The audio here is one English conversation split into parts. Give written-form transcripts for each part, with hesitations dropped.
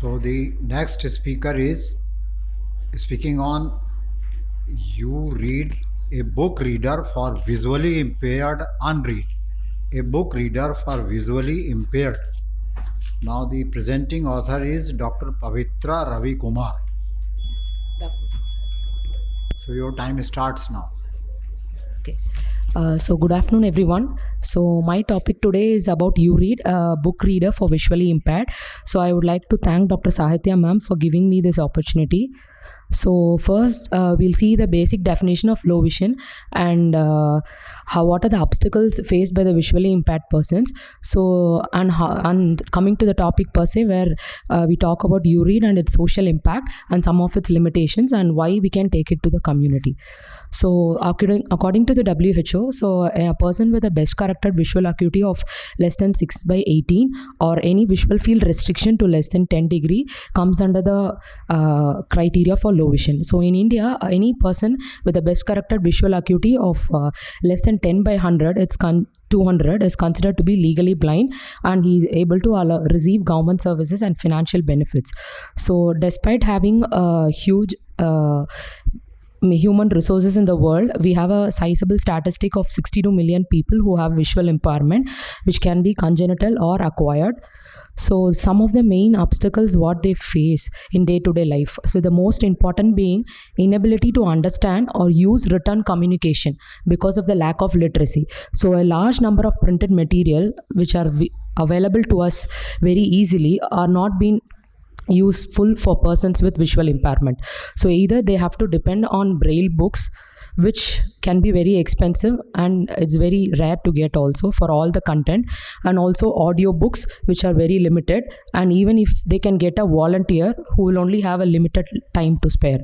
So the next speaker is speaking on you read a book reader for visually impaired unread. A book reader for visually impaired. Now the presenting author is Dr. Pavitra Ravi Kumar. So your time starts now. Okay. So good afternoon everyone. So my topic today is about UREAD, a book reader for visually impaired. So I would like to thank Dr. Sahitya ma'am for giving me this opportunity. So first we'll see the basic definition of low vision and what are the obstacles faced by the visually impaired persons. So and coming to the topic per se, where we talk about UREAD and its social impact and some of its limitations and why we can take it to the community. So according to the WHO, so a person with a best corrected visual acuity of less than 6/18 or any visual field restriction to less than 10 degree comes under the criteria for low vision. So in India, any person with a best corrected visual acuity of less than 10/100, 200 is considered to be legally blind, and he is able to receive government services and financial benefits. So despite having a huge human resources in the world, we have a sizable statistic of 62 million people who have visual impairment, which can be congenital or acquired. So some of the main obstacles what they face in day-to-day life. So the most important being inability to understand or use written communication because of the lack of literacy. So a large number of printed material which are available to us very easily are not being useful for persons with visual impairment. So either they have to depend on braille books, which can be very expensive and it's very rare to get also for all the content, and also audio books which are very limited, and even if they can get a volunteer who will only have a limited time to spare.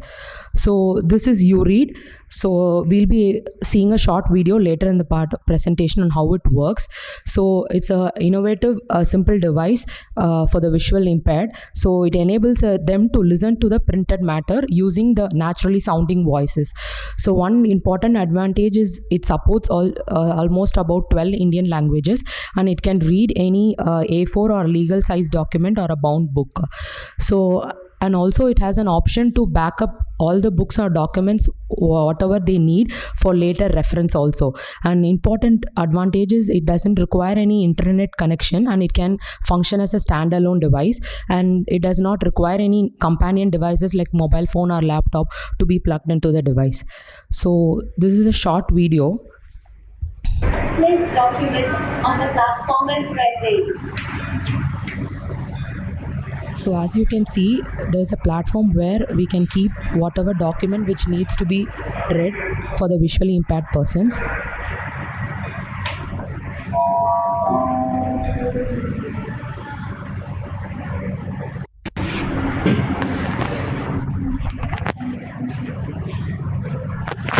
So this is UREAD. So we'll be seeing a short video later in the part of presentation on how it works. So it's a innovative simple device for the visual impaired. So it enables them to listen to the printed matter using the naturally sounding voices. So one important advantage is it supports almost about 12 Indian languages, and it can read any A4 or legal size document or a bound book. So and also it has an option to back up all the books or documents whatever they need for later reference also. An important advantage is it doesn't require any internet connection, and it can function as a standalone device, and it does not require any companion devices like mobile phone or laptop to be plugged into the device. So this is a short video. Place documents on the platform and press A. So as you can see, there's a platform where we can keep whatever document which needs to be read for the visually impaired persons.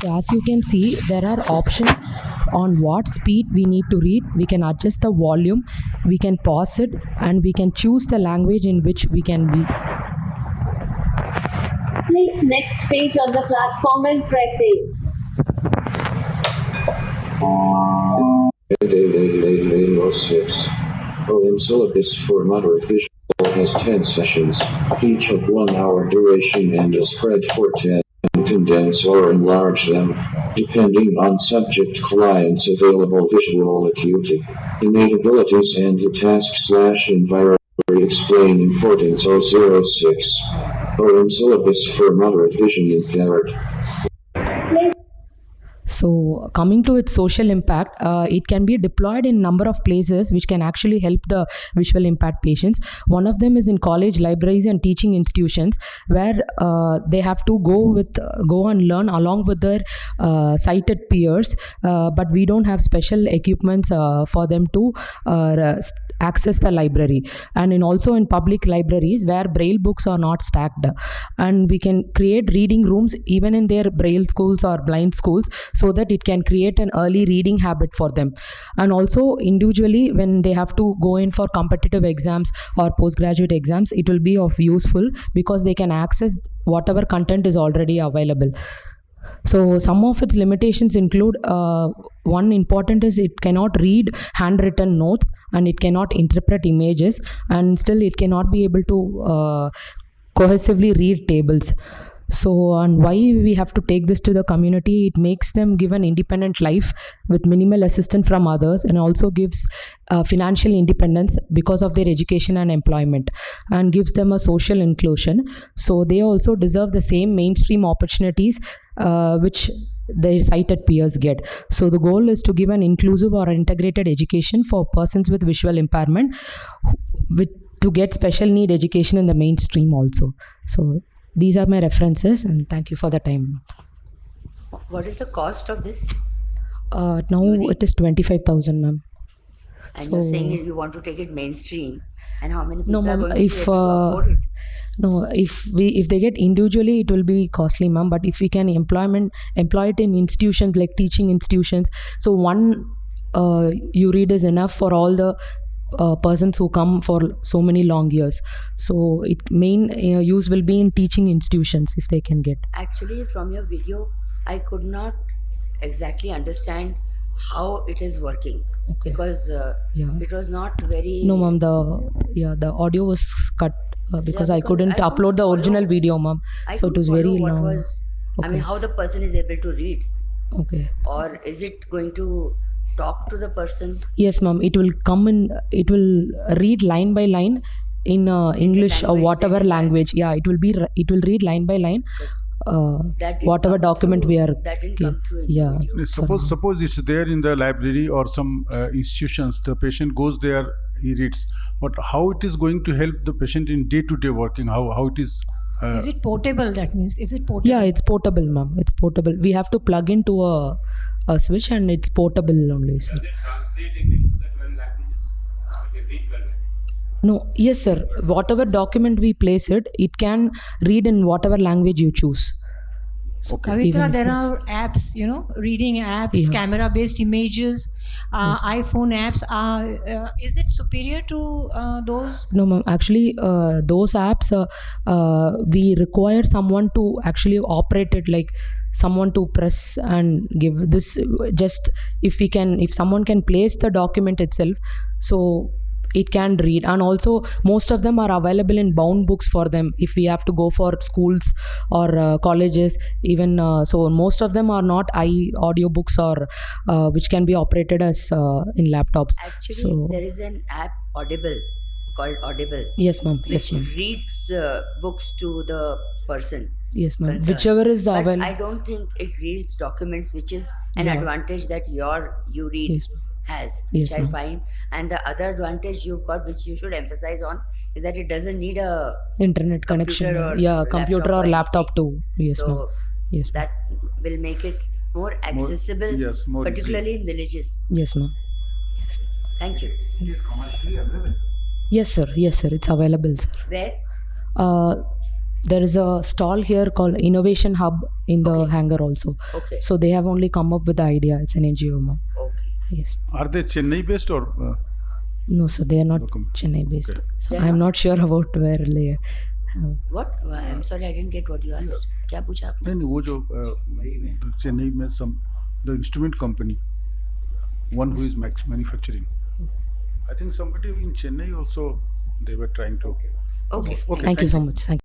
So as you can see, there are options on what speed we need to read. We can adjust the volume, we can pause it, and we can choose the language in which we can read. Place next page on the platform and press A. AIOC2023-Freepaper-Comprehensive OM syllabus for moderate visual has 10 sessions, each of 1 hour duration and a spread for 10. Condense or enlarge them, depending on subject client's available visual acuity, innate abilities and the task/environment. Explain importance 006. OM syllabus for moderate vision impaired. So coming to its social impact, it can be deployed in number of places which can actually help the visual impaired patients. One of them is in college, libraries and teaching institutions, where they have to go and learn along with their sighted peers, but we don't have special equipments for them to access the library. And also in public libraries where braille books are not stacked, and we can create reading rooms even in their braille schools or blind schools, so that it can create an early reading habit for them. And also individually, when they have to go in for competitive exams or postgraduate exams, it will be of useful because they can access whatever content is already available. So some of its limitations include one important is it cannot read handwritten notes and it cannot interpret images, and still it cannot be able to cohesively read tables. So, and why we have to take this to the community, it makes them give an independent life with minimal assistance from others, and also gives financial independence because of their education and employment, and gives them a social inclusion. So they also deserve the same mainstream opportunities which their sighted peers get. So the goal is to give an inclusive or integrated education for persons with visual impairment to get special need education in the mainstream also. So these are my references, and thank you for the time. What is the cost of this? Now UREAD? it is 25,000, ma'am. And you're So- saying you want to take it mainstream, and how many people No, are ma'am. going to be If able to afford it? no, if they get individually, it will be costly, ma'am. But if we can employ it in institutions like teaching institutions, so one UREAD is enough for all the persons who come for so many long years. So it main use will be in teaching institutions if they can get. Actually, from your video, I could not exactly understand how it is working, Okay. because Yeah. it was not very. No, ma'am. The audio was cut because Yeah, I because couldn't I couldn't upload the original follow. video, ma'am. I So it couldn't was follow very what long. was. I mean, Okay. how the person is able to read, Okay. or is it going to talk to the person? Yes, ma'am. It will come in. It will read line by line in English or language they whatever decide. language. Yeah, it will be. It will read line by line. That didn't Whatever come document through- we are. That didn't come through in the Yeah. video. Suppose it's there in the library or some institutions. The patient goes there, he reads. But how it is going to help the patient in day-to-day working? How it is? Is it portable? That means, is it portable? Yeah, it's portable, ma'am. It's portable. We have to plug into a switch, and it's portable only, sir. Does it translate English to the 12 languages? Okay, read 12. No, yes, sir. Whatever document we place it can read in whatever language you choose. Even Pavitra, if there it's- are apps, reading apps, Yeah. camera-based images, iPhone apps. Is it superior to those? No, ma'am. Actually, those apps, we require someone to actually operate it, like someone to press and give this. Just if someone can place the document itself, so it can read. And also most of them are available in bound books for them if we have to go for schools or colleges even. So most of them are not audio books or which can be operated as in laptops. Actually, So there is an app called Audible, yes, ma'am. Yes, which ma'am. reads books to the person Yes, ma'am. concerned. Whichever is But available. I don't think it reads documents, which is an Yeah. advantage that your UREAD Yes, has, Yes, which I ma'am. find. And the other advantage you've got, which you should emphasize on, is that it doesn't need a Internet computer connection. or Yeah, computer or laptop anything. too. Yes, ma'am. So Yes, ma'am. that will make it more accessible, yes, more easy. particularly in villages. Yes, ma'am. Thank you. It is commercially available. Yes, sir. Yes, sir. It's available, sir. Where? There is a stall here called Innovation Hub in the hangar also. Okay. So they have only come up with the idea. It's an NGO, ma'am. Okay. Yes. Are they Chennai based or? No, sir. They are not Okay. Chennai based. Okay. So They're I'm not- not sure about where they. What? I'm sorry, I didn't get what you asked. क्या पूछा आपने? नहीं वो जो चेन्नई में the instrument company, one who is manufacturing. I think somebody in Chennai also they were trying to. Okay. Thank you so much. Thank you.